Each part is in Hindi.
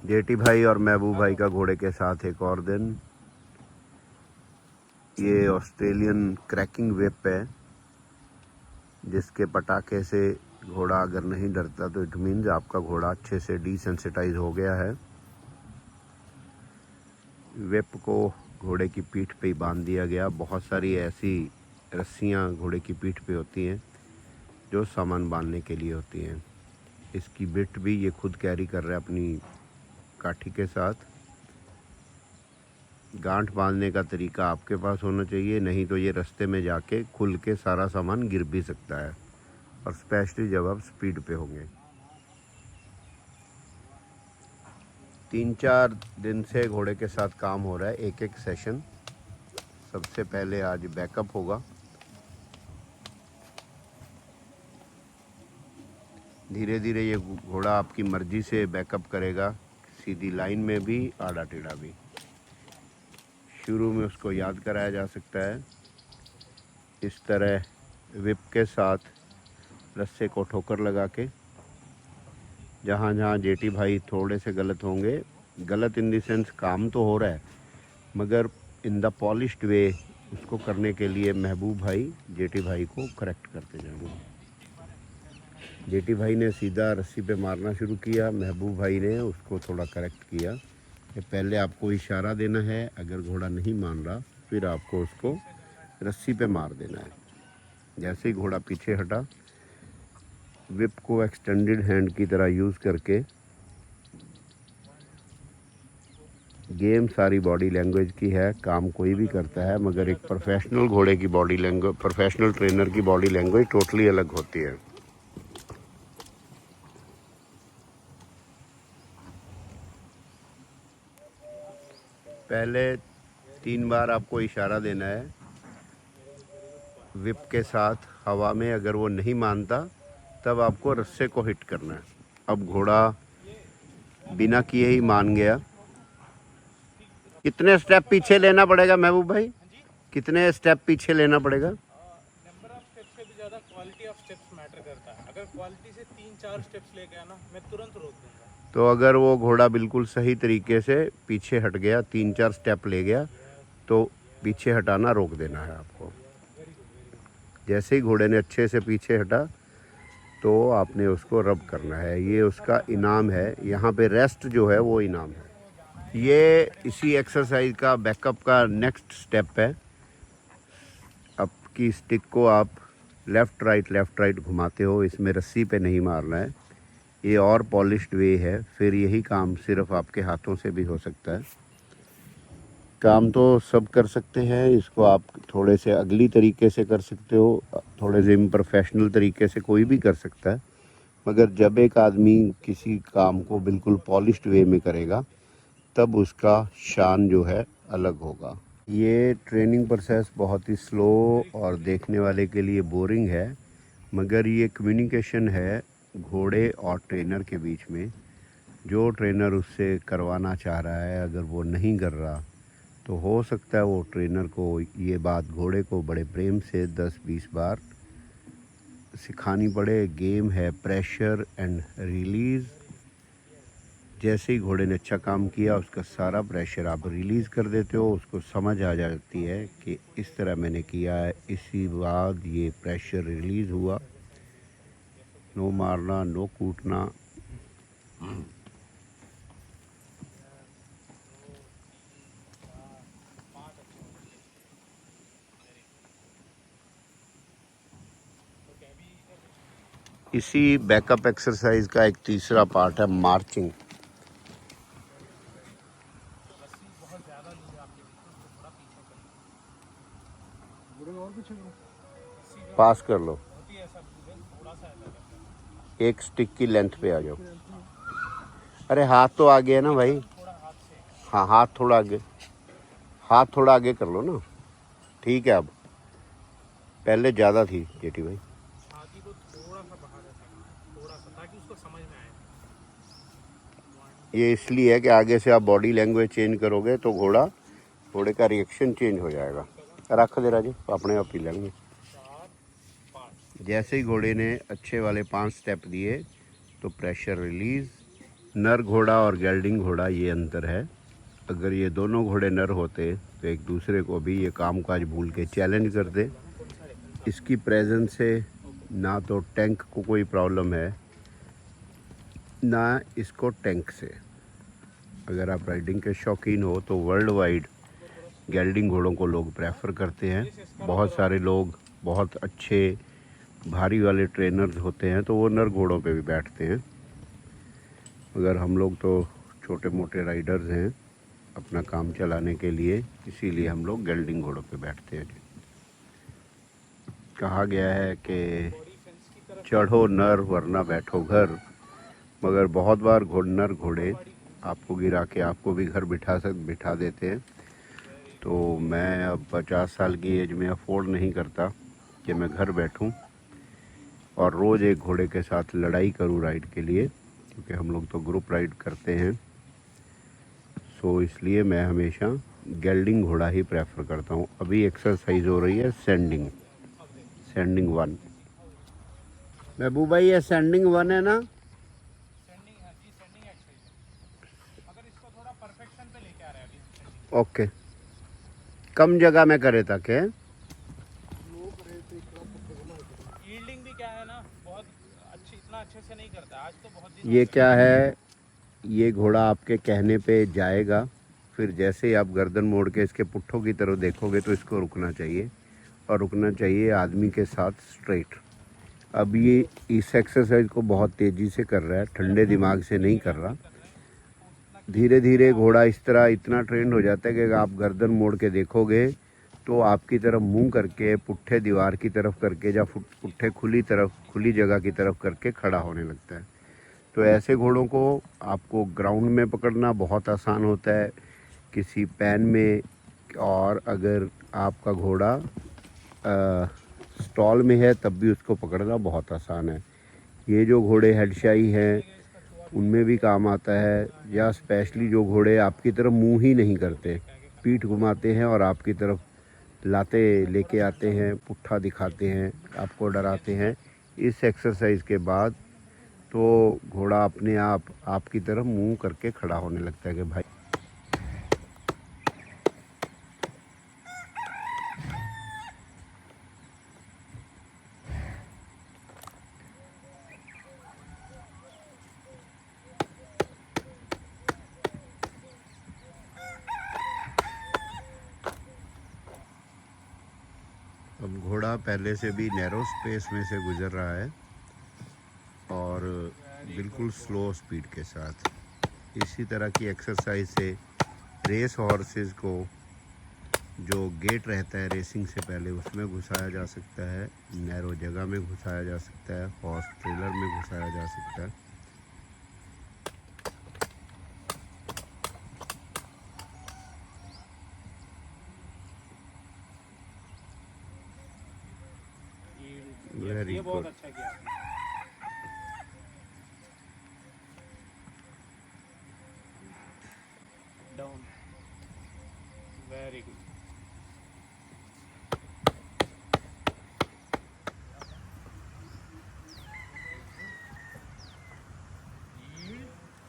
जेटी भाई और महबूब भाई का घोड़े के साथ एक और दिन। ये ऑस्ट्रेलियन क्रैकिंग व्हिप है, जिसके पटाखे से घोड़ा अगर नहीं डरता तो इट मीन्स आपका घोड़ा अच्छे से डिसेंसिटाइज हो गया है। व्हिप को घोड़े की पीठ पे ही बांध दिया गया। बहुत सारी ऐसी रस्सियाँ घोड़े की पीठ पे होती हैं जो सामान बांधने के लिए होती हैं। इसकी बिट भी ये खुद कैरी कर रहा है अपनी काठी के साथ। गांठ बांधने का तरीका आपके पास होना चाहिए, नहीं तो ये रास्ते में जाके खुल के सारा सामान गिर भी सकता है, और स्पेशली जब आप स्पीड पे होंगे। 3-4 दिन से घोड़े के साथ काम हो रहा है, एक एक सेशन। सबसे पहले आज बैकअप होगा। धीरे धीरे ये घोड़ा आपकी मर्जी से बैकअप करेगा, सीधी लाइन में भी, आड़ा टेढ़ा भी। शुरू में उसको याद कराया जा सकता है इस तरह व्हिप के साथ रस्से को ठोकर लगा के। जहाँ जहाँ जेटी भाई थोड़े से गलत होंगे, गलत इन द सेंस काम तो हो रहा है, मगर इन द पॉलिश्ड वे उसको करने के लिए महबूब भाई जेटी भाई को करेक्ट करते जाएंगे। जेटी भाई ने सीधा रस्सी पे मारना शुरू किया, महबूब भाई ने उसको थोड़ा करेक्ट किया कि पहले आपको इशारा देना है, अगर घोड़ा नहीं मान रहा फिर आपको उसको रस्सी पे मार देना है। जैसे ही घोड़ा पीछे हटा, व्हिप को एक्सटेंडेड हैंड की तरह यूज़ करके, गेम सारी बॉडी लैंग्वेज की है। काम कोई भी करता है, मगर एक प्रोफेशनल घोड़े की बॉडी लैंग्वेज, प्रोफेशनल ट्रेनर की बॉडी लैंग्वेज टोटली अलग होती है। पहले 3 बार आपको इशारा देना है व्हिप के साथ हवा में। अगर वो नहीं मानता तब आपको रस्से को हिट करना है। अब घोड़ा बिना किए ही मान गया। कितने स्टेप पीछे लेना पड़ेगा महबूब भाई? कितने स्टेप पीछे लेना पड़ेगा? नंबर ऑफ स्टेप्स से भी ज़्यादा क्वालिटी ऑफ स्टेप्स मैटर करता है। अगर क्वालिटी से 3-4 स्टेप्स लेके आना, मैं तुरंत रोक दूंगा। तो अगर वो घोड़ा बिल्कुल सही तरीके से पीछे हट गया, 3-4 स्टेप ले गया, तो पीछे हटाना रोक देना है आपको। जैसे ही घोड़े ने अच्छे से पीछे हटा तो आपने उसको रब करना है। ये उसका इनाम है। यहाँ पे रेस्ट जो है वो इनाम है। ये इसी एक्सरसाइज का बैकअप का नेक्स्ट स्टेप है। आपकी स्टिक को आप लेफ़्ट राइट घुमाते हो, इसमें रस्सी पे नहीं मारना है। ये और पॉलिश्ड वे है। फिर यही काम सिर्फ आपके हाथों से भी हो सकता है। काम तो सब कर सकते हैं, इसको आप थोड़े से अगली तरीके से कर सकते हो, थोड़े से इम्प्रोफेशनल तरीके से कोई भी कर सकता है, मगर जब एक आदमी किसी काम को बिल्कुल पॉलिश्ड वे में करेगा तब उसका शान जो है अलग होगा। ये ट्रेनिंग प्रोसेस बहुत ही स्लो और देखने वाले के लिए बोरिंग है, मगर ये कम्युनिकेशन है घोड़े और ट्रेनर के बीच में। जो ट्रेनर उससे करवाना चाह रहा है, अगर वो नहीं कर रहा तो हो सकता है वो ट्रेनर को ये बात घोड़े को बड़े प्रेम से 10-20 बार सिखानी पड़े। गेम है प्रेशर एंड रिलीज़। जैसे ही घोड़े ने अच्छा काम किया, उसका सारा प्रेशर आप रिलीज़ कर देते हो। उसको समझ आ जाती है कि इस तरह मैंने किया है, इसी बाद ये प्रेशर रिलीज़ हुआ। नो मारना, नो कूटना। इसी बैकअप एक्सरसाइज का एक तीसरा पार्ट है मार्चिंग। पास कर लो, एक स्टिक की लेंथ पे आ जाओ। अरे हाथ तो आगे है ना भाई। हाँ, हाथ थोड़ा आगे, हाथ थोड़ा आगे कर लो ना। ठीक है। अब पहले ज़्यादा थी जेठी भाई। छाती को थोड़ा सा बढ़ा देता है, थोड़ा सा, ताकि उसको समझ में आए। ये इसलिए है कि आगे से आप बॉडी लैंग्वेज चेंज करोगे तो घोड़े का रिएक्शन चेंज हो जाएगा। रख दे राजे, अपने आप पी लेंगे। जैसे ही घोड़े ने अच्छे वाले 5 स्टेप दिए तो प्रेशर रिलीज़, नर घोड़ा और गेल्डिंग घोड़ा ये अंतर है। अगर ये दोनों घोड़े नर होते तो एक दूसरे को भी ये काम काज भूल के चैलेंज करते। इसकी प्रेजेंस से ना तो टैंक को कोई प्रॉब्लम है ना इसको टैंक से। अगर आप राइडिंग के शौकीन हो तो वर्ल्ड वाइड गेल्डिंग घोड़ों को लोग प्रेफर करते हैं। बहुत सारे लोग बहुत अच्छे भारी वाले ट्रेनर्स होते हैं तो वो नर घोड़ों पे भी बैठते हैं। मगर हम लोग तो छोटे मोटे राइडर्स हैं अपना काम चलाने के लिए, इसीलिए हम लोग गेल्डिंग घोड़ों पे बैठते हैं। कहा गया है कि चढ़ो नर वरना बैठो घर, मगर बहुत बार नर घोड़े आपको गिरा के आपको भी घर बिठा देते हैं। तो मैं अब 50 साल की एज में अफोर्ड नहीं करता कि मैं घर बैठूं और रोज़ एक घोड़े के साथ लड़ाई करूं राइड के लिए, क्योंकि हम लोग तो ग्रुप राइड करते हैं। सो इसलिए मैं हमेशा गेल्डिंग घोड़ा ही प्रेफर करता हूं। अभी एक्सरसाइज हो रही है सैंडिंग 1। महबूब भाई ये सैंडिंग 1 है ना? सेंडिंग है जी, सेंडिंग एक्सरसाइज है। अगर इसको थोड़ा परफेक्शन पे लेके आ रहे हैं अभी सेंडिंग। ओके, कम जगह में करे ताकि यील्डिंग भी क्या है ना, बहुत अच्छी, इतना अच्छे से नहीं करता आज तो, बहुत दिन ये हो गए। क्या है, ये घोड़ा आपके कहने पे जाएगा, फिर जैसे ही आप गर्दन मोड़ के इसके पुट्ठों की तरफ देखोगे तो इसको रुकना चाहिए, और रुकना चाहिए आदमी के साथ स्ट्रेट। अब ये इस एक्सरसाइज को बहुत तेज़ी से कर रहा है, ठंडे दिमाग से नहीं कर रहा। धीरे धीरे घोड़ा इस तरह इतना ट्रेंड हो जाता है कि अगर आप गर्दन मोड़ के देखोगे तो आपकी तरफ मुंह करके, पुट्ठे दीवार की तरफ करके या पुट्ठे खुली जगह की तरफ करके खड़ा होने लगता है। तो ऐसे घोड़ों को आपको ग्राउंड में पकड़ना बहुत आसान होता है, किसी पैन में, और अगर आपका घोड़ा स्टॉल में है तब भी उसको पकड़ना बहुत आसान है। ये जो घोड़े हेडशाई हैं उनमें भी काम आता है, या स्पेशली जो घोड़े आपकी तरफ मुंह ही नहीं करते, पीठ घुमाते हैं और आपकी तरफ लाते लेके आते हैं, पुट्ठा दिखाते हैं, आपको डराते हैं। इस एक्सरसाइज के बाद तो घोड़ा अपने आप आपकी तरफ मुंह करके खड़ा होने लगता है कि भाई। अब घोड़ा पहले से भी नैरो स्पेस में से गुजर रहा है और बिल्कुल स्लो स्पीड के साथ। इसी तरह की एक्सरसाइज से रेस हॉर्सेस को जो गेट रहता है रेसिंग से पहले उसमें घुसाया जा सकता है, नैरो जगह में घुसाया जा सकता है, हॉर्स ट्रेलर में घुसाया जा सकता है। वेरी ये बहुत गुड। अच्छा किया आपने। Down, very good.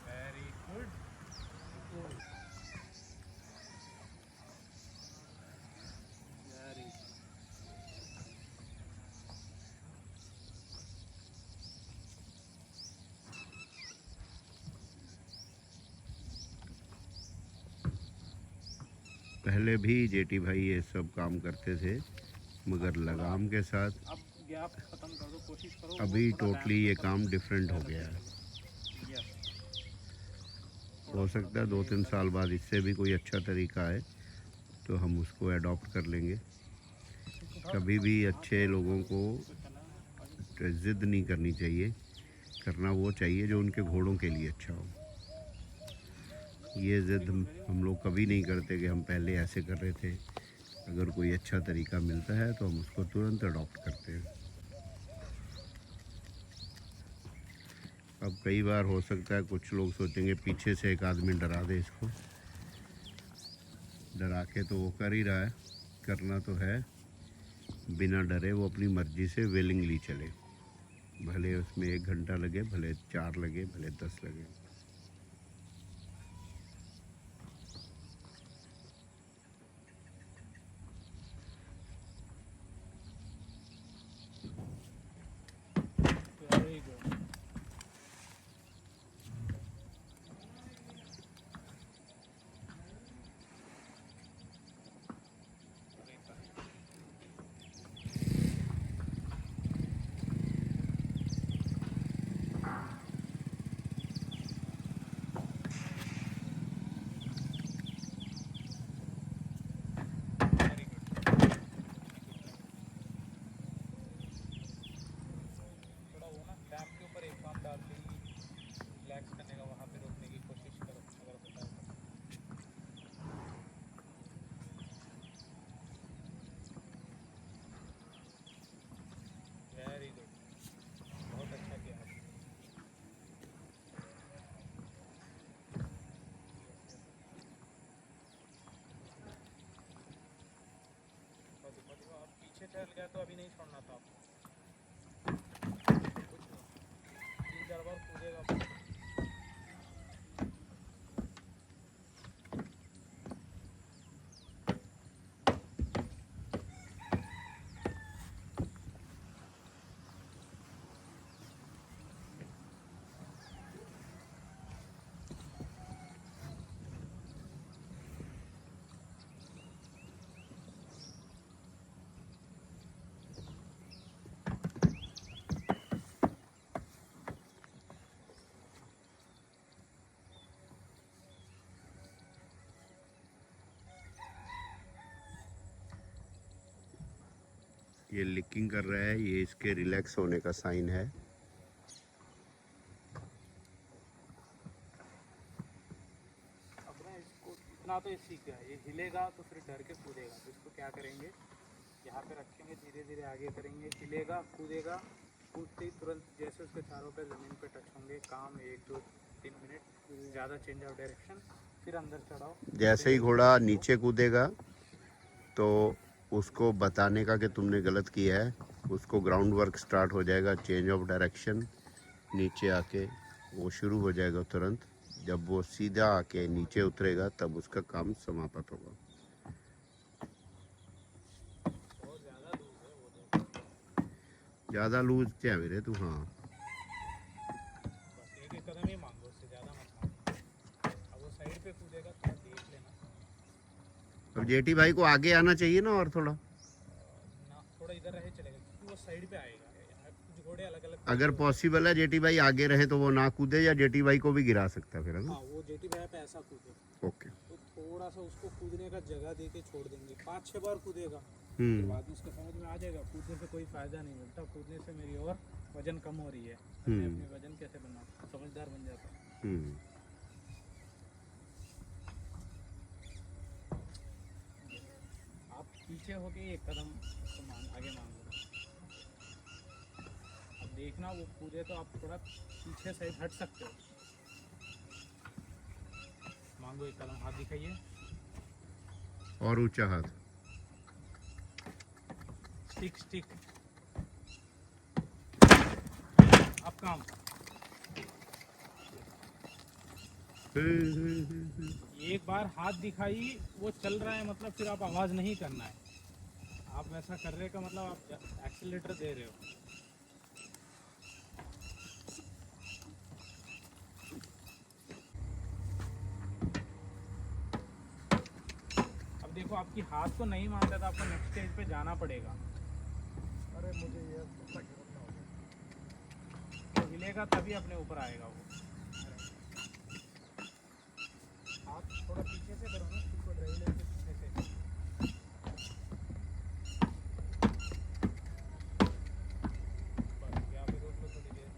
Very good. पहले भी जेटी भाई ये सब काम करते थे, मगर लगाम के साथ। अब गैप खत्म कर दो, कोशिश करो। अभी टोटली ये काम डिफरेंट हो गया है। हो सकता है 2-3 साल बाद इससे भी कोई अच्छा तरीका है तो हम उसको अडॉप्ट कर लेंगे। कभी भी अच्छे लोगों को ज़िद नहीं करनी चाहिए, करना वो चाहिए जो उनके घोड़ों के लिए अच्छा हो। ये ज़िद हम लोग कभी नहीं करते कि हम पहले ऐसे कर रहे थे। अगर कोई अच्छा तरीका मिलता है तो हम उसको तुरंत अडॉप्ट करते हैं। अब कई बार हो सकता है कुछ लोग सोचेंगे पीछे से एक आदमी डरा दे इसको, डरा के तो वो कर ही रहा है, करना तो है बिना डरे, वो अपनी मर्ज़ी से विलिंगली चले, भले उसमें 1 घंटा लगे, भले 4 लगे, भले 10 लगे। फिसल गया तो अभी नहीं छोड़ना था आपको। कुछ नहीं, 3-4 बार कूदेगा। ये लिकिंग कर रहा है, ये इसके रिलैक्स होने का साइन है। अब ना इसको इतना तो ये सीख गया, ये हिलेगा तो फिर डर के कूदेगा। तो इसको क्या करेंगे, यहाँ पे रखेंगे, धीरे धीरे आगे करेंगे, हिलेगा कूदेगा, कूदते ही तुरंत जैसे उसके चारों पैर ज़मीन पे टच होंगे, काम 1-2-3 मिनट, ज़्यादा चेंज ऑफ डायरेक्शन, फिर अंदर चढ़ाओ। जैसे ही घोड़ा नीचे कूदेगा तो उसको बताने का कि तुमने गलत किया है, उसको ग्राउंड वर्क स्टार्ट हो जाएगा, चेंज ऑफ डायरेक्शन, नीचे आके वो शुरू हो जाएगा तुरंत। जब वो सीधा आके नीचे उतरेगा तब उसका काम समाप्त होगा। बहुत ज़्यादा लूज है वो, देखो ज़्यादा लूज क्या मेरे तू, हाँ बस एक कदम ही मांगो, उससे ज़्यादा मत मांगो। अब वो साइड पे कूदेगा तो देख लेना। अब जेटी भाई को आगे आना चाहिए ना, और थोड़ा ना थोड़ा इधर रहे चलेगा, क्योंकि वो साइड पे आएगा। यहाँ कुछ घोड़े अलग अलग अगर पॉसिबल है जेटी भाई आगे रहे तो वो ना कूदे, या जेटी भाई को भी गिरा सकता है फिर, है ना? हाँ, वो जेटी भाई पे ऐसा कूदे ओके। तो थोड़ा सा उसको कूदने का जगह दे के छोड़ देंगे। 5-6 बार कूदेगा, फिर बाद में उसको समझ में आ जाएगा कूदने से कोई फायदा नहीं मिलता, कूदने से मेरी और वजन कम हो रही है, मैं अपने वजन कैसे बनाऊँ, समझदार बन जाता। आप पीछे होके एक कदम आगे मांग लो। अब देखना वो कूदे तो आप थोड़ा पीछे साइड हट सकते हो। मांगो एक कदम, हाथ दिखाइए, और ऊंचा हाथ, स्टिक। अब काम, एक बार हाथ दिखाई, वो चल रहा है मतलब फिर आप आवाज़ नहीं करना है। आप वैसा कर रहे का मतलब आप एक्सीलरेटर दे रहे हो। अब देखो आपकी हाथ को नहीं मानता, तो आपको नेक्स्ट स्टेज पे जाना पड़ेगा। अरे मुझे ये गिरना हो गया। तो हिलेगा तभी अपने ऊपर आएगा वो। हाथ थोड़ा पीछे से करो ना, उसको ड्राइव लेके पीछे से। बस यहाँ पे रोक लो थोड़ी देर,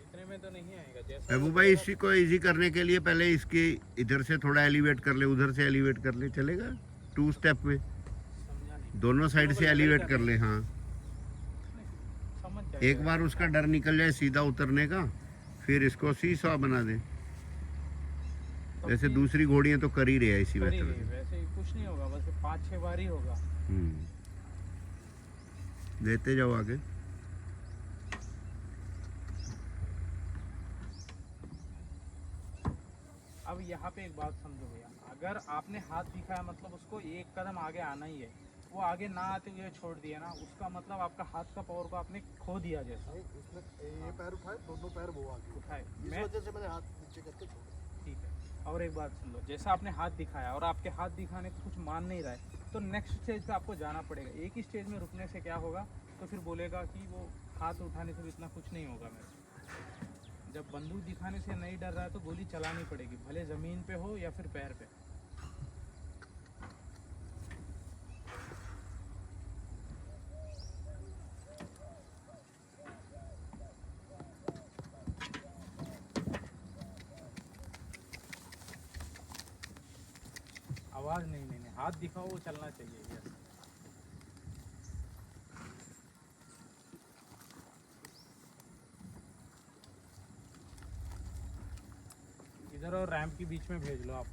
इतने में तो नहीं आएगा। जैसा महबूब भाई इसी को इजी करने के लिए पहले इसकी इधर से थोड़ा एलिवेट कर ले, उधर से एलिवेट कर ले, चलेगा 2 स्टेप में, समझा नहीं, दोनों साइड से एलिवेट कर ले। हाँ, समझ जाएगा। एक बार उसका डर निकल जाए सीधा उतरने का, फिर इसको सीसॉ बना दे। जैसे दूसरी घोड़ियां तो कर ही रहे हैं इसी कर ही तरह रही, से। वैसे ही कुछ नहीं होगा, बस 5-6 बार ही होगा। देते जाओ आगे। अब यहाँ पे एक बात समझो भैया, अगर आपने हाथ दिखाया मतलब उसको एक कदम आगे आना ही है। वो आगे ना आते हुए छोड़ दिया ना, उसका मतलब आपका हाथ का पावर को आपने खो दिया जैसा। नहीं, उसने ये पैर उठाए, दोनों पैर वो आगे उठाए इस मैं, वजह से मैंने हाथ नीचे करके छोड़ा। ठीक है। और एक बात सुन लो, जैसा आपने हाथ दिखाया और आपके हाथ दिखाने को कुछ मान नहीं रहा है, तो नेक्स्ट स्टेज पे आपको जाना पड़ेगा। एक ही स्टेज में रुकने से क्या होगा, तो फिर बोलेगा कि वो हाथ उठाने से भी इतना कुछ नहीं होगा मेरे से। जब बंदूक दिखाने से नहीं डर रहा है तो गोली चलानी पड़ेगी, भले ज़मीन पे हो या फिर पैर पे। आवाज़ नहीं, हाथ दिखाओ, वो चलना चाहिए। यस, इधर और रैंप के बीच में भेज लो आप।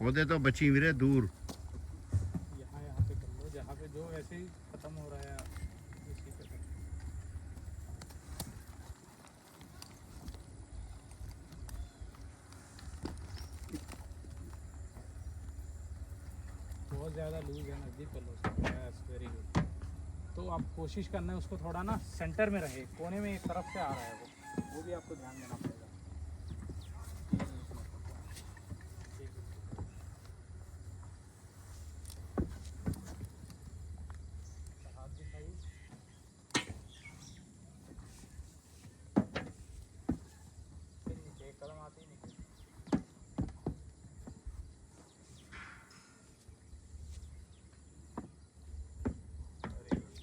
होते तो बची मेरे दूर। यहाँ पे कर लो, जहाँ पे जो वैसे ही खत्म हो रहा है इसी पे तो। बहुत ज़्यादा लूज है, नज़दीक कर लो उसको। Yes, very good. तो आप कोशिश करना है उसको थोड़ा ना सेंटर में रहे, कोने में एक तरफ से आ रहा है वो भी आपको ध्यान देना पड़ेगा। हाथ दिखाइए। फिर नीचे एक कदम आते ही नीचे। Very good.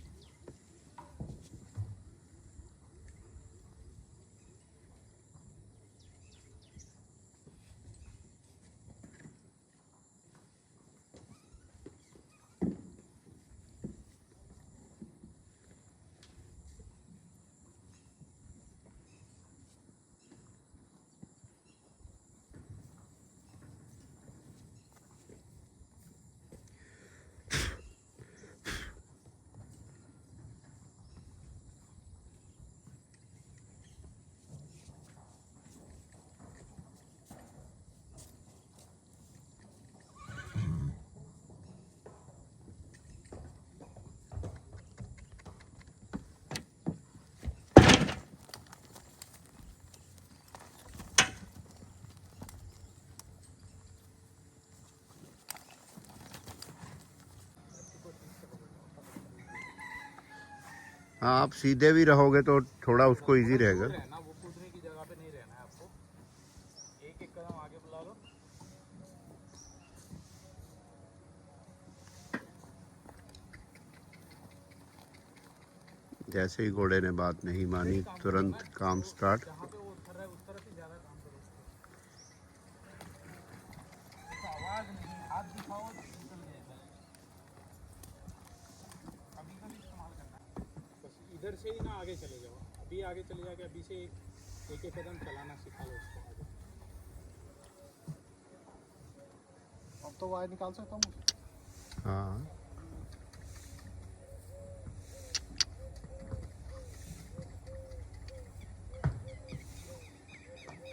हाँ, आप सीधे भी रहोगे तो थोड़ा उसको इजी रहेगा। रहना, वो कूदने की जगह पे नहीं रहना है आपको। एक एक कदम आगे बुला लो। जैसे ही घोड़े ने बात नहीं मानी, तुरंत काम स्टार्ट। जहाँ पे वो उतर रहा है उस तरफ ही ज़्यादा काम करो। उसको आवाज़ नहीं, हाथ दिखाओ, निकल जाएगा। अभी का भी इस्तेमाल करना है। बस इधर से ही ना आगे चले जाओ। अभी आगे चले जाके अभी से एक एक कदम चलाना सिखा लो उसको आगे। अब तो वायर निकाल सकता हूँ। हाँ,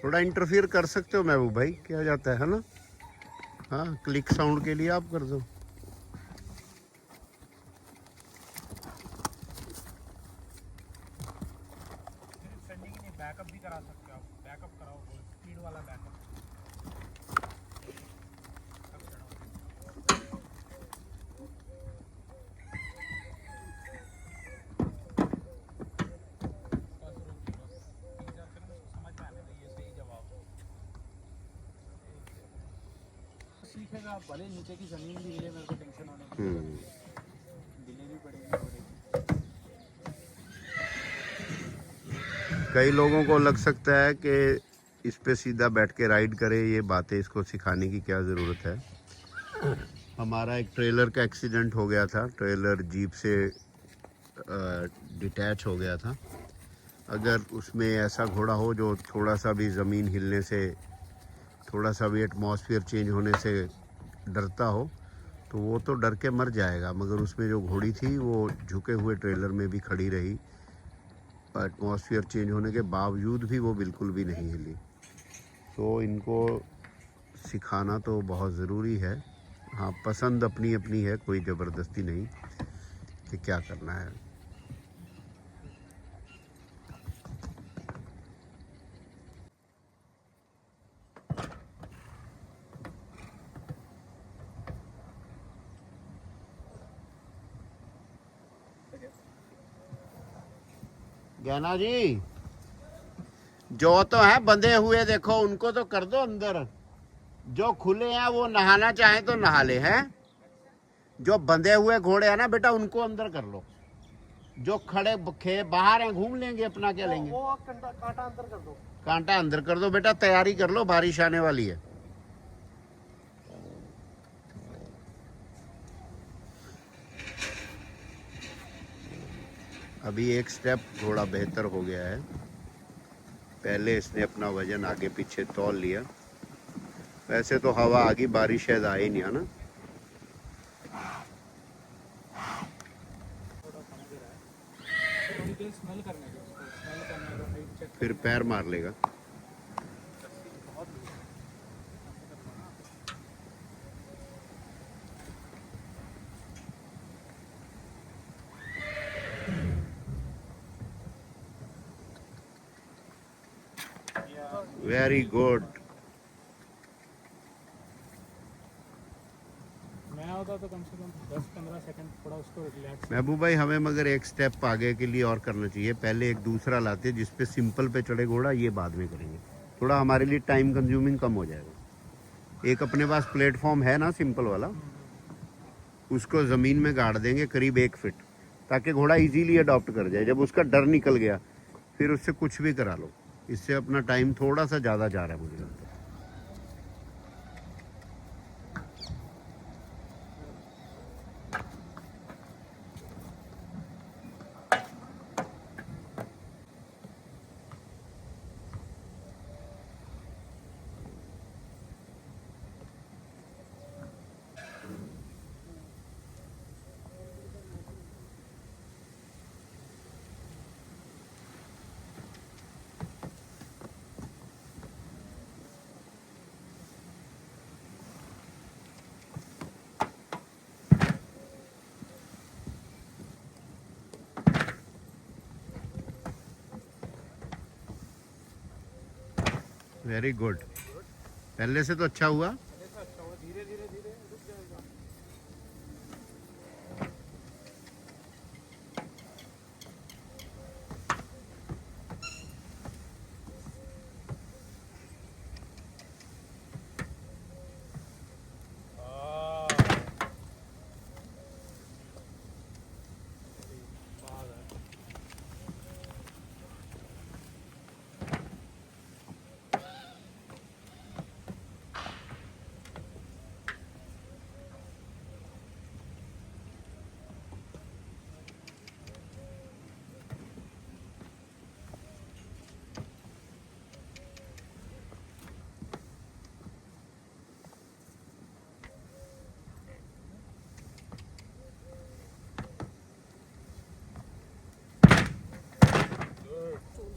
थोड़ा इंटरफियर कर सकते हो महबूब भाई, क्या जाता है ना। हाँ, क्लिक साउंड के लिए आप कर दो। सेंडिंग नहीं, बैकअप भी करा सकते हो आप। बैकअप कराओ, स्पीड वाला बैकअप। सीखेगा, भले नीचे की जमीन भी हिले, मेरे को टेंशन होने की डिलीवरी पड़ेगी पड़ेगी। कई लोगों को लग सकता है कि इस पे सीधा बैठ के राइड करे, ये बातें इसको सिखाने की क्या ज़रूरत है। हमारा एक ट्रेलर का एक्सीडेंट हो गया था, ट्रेलर जीप से डिटैच हो गया था। अगर उसमें ऐसा घोड़ा हो जो थोड़ा सा भी ज़मीन हिलने से, थोड़ा सा भी एटमॉस्फेयर चेंज होने से डरता हो, तो वो तो डर के मर जाएगा। मगर उसमें जो घोड़ी थी वो झुके हुए ट्रेलर में भी खड़ी रही, एटमॉस्फेयर चेंज होने के बावजूद भी वो बिल्कुल भी नहीं हिली। तो इनको सिखाना तो बहुत ज़रूरी है। हाँ, पसंद अपनी अपनी है, कोई ज़बरदस्ती नहीं कि क्या करना है। ज्ञाना जी, जो तो है बंधे हुए देखो उनको तो कर दो अंदर। जो खुले हैं वो नहाना चाहे तो नहा ले हैं। जो बंधे हुए घोड़े हैं ना बेटा, उनको अंदर कर लो। जो खड़े बाहर हैं घूम लेंगे, अपना क्या लेंगे। वो कांटा अंदर कर दो। कांटा अंदर कर दो बेटा, तैयारी कर लो, बारिश आने वाली है। अभी एक स्टेप थोड़ा बेहतर हो गया है। पहले इसने अपना वजन आगे पीछे तौल लिया। वैसे तो हवा आ गई, बारिश शायद आई नहीं, है ना। डिटेल स्मेल करने का, उसको स्मेल करने का, हाइट चेक फिर पैर मार लेगा। बहुत लूज है। Very good. मैं होता तो कम से कम 10-15 सेकंड थोड़ा उसको रिलैक्स। महबूब भाई, हमें मगर एक स्टेप आगे के लिए और करना चाहिए। पहले एक दूसरा लाते जिसपे सिंपल पे चढ़े घोड़ा, ये बाद में करेंगे। थोड़ा हमारे लिए टाइम कंज्यूमिंग कम हो जाएगा। एक अपने पास प्लेटफॉर्म है ना सिंपल वाला, उसको ज़मीन में गाड़ देंगे करीब 1 फीट, ताकि घोड़ा इजीली अडॉप्ट कर जाए। जब उसका डर निकल गया फिर उससे कुछ भी करा लो। इससे अपना टाइम थोड़ा सा ज़्यादा जा रहा है मुझे लगता है। Very good. पहले से तो अच्छा हुआ। ऐसा अच्छा हुआ, धीरे धीरे धीरे रुक जाएगा।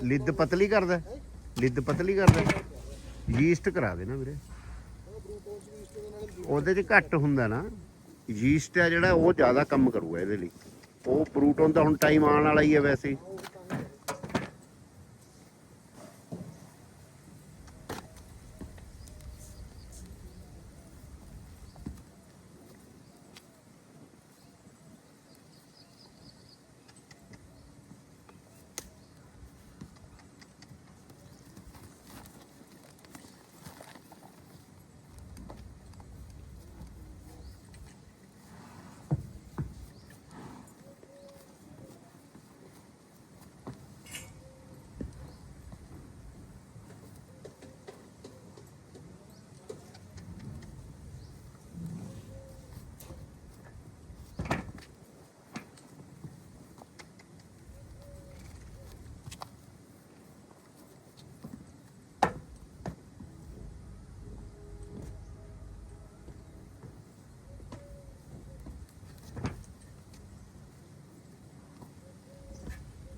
ਲਿੱਦ ਪਤਲੀ ਕਰਦਾ, ਲਿੱਦ ਪਤਲੀ ਕਰਦਾ। ਯੀਸਟ ਕਰਾ ਦੇਣਾ ਵੀਰੇ, ਉਹਦੇ 'ਚ ਘੱਟ ਹੁੰਦਾ ਨਾ। ਯੀਸਟ ਹੈ ਜਿਹੜਾ ਉਹ ਜ਼ਿਆਦਾ ਕੰਮ ਕਰੂਗਾ ਇਹਦੇ ਲਈ। ਉਹ ਬਰੂਟੋਨ ਦਾ ਹੁਣ ਟਾਈਮ ਆਉਣ ਵਾਲਾ ਹੀ ਹੈ ਵੈਸੇ ਹੀ।